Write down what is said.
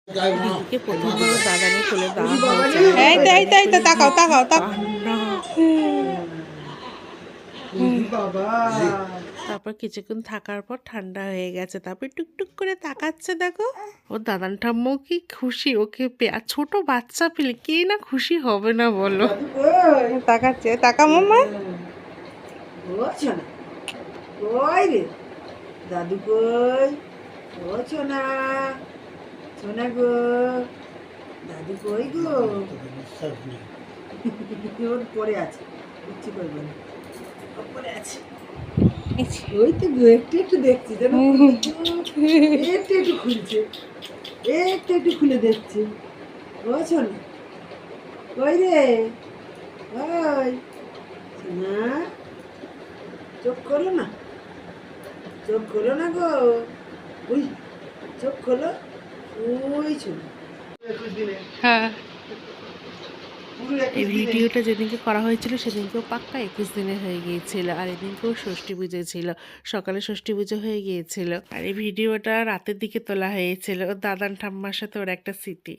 দিদিকে প্রথমবার দাদানে কোলে দেওয়া হয়েছে। এই তো তাকাও তাকাও তাকাও। তারপর কিছুক্ষণ থাকার পর ঠান্ডা হয়ে গেছে, তারপর টুকটুক করে তাকাচ্ছে দেখো। ও দাদান ঠাম্মু কি খুশি ওকে পেয়ে, আর ছোট বাচ্চা পেলে কে না খুশি হবে না বলো। তাকাচ্ছে, তাকা মাম্মা। কই রে দাদু কই? ও সোনা, সোনা গো, দাদু কই গো? ওর পরে আছে, ইচ্ছে করবে না, ওর পরে আছে। ওই তো একটু একটু দেখছি যেন, একটু একটু খুলছে, একটু একটু খুলে দেখছি। ও সোনা কই রে? ওই সোনা, চোখ খোলো না, চোখ খোলো না গো। ওই চোখ খোলো, ওই সোনা। হ্যাঁ, এই ভিডিওটা যেদিনকে করা হয়েছিল সেদিনকেও পাক্কা 21 দিনে হয়ে গিয়েছিল, আর এদিনকেও ষষ্ঠী পুজো ছিল, সকালে ষষ্ঠী পুজো হয়ে গিয়েছিল। আর এই ভিডিওটা রাতের দিকে তোলা হয়েছিল দাদান ঠাম্মার সাথে ওর একটা স্মৃতি।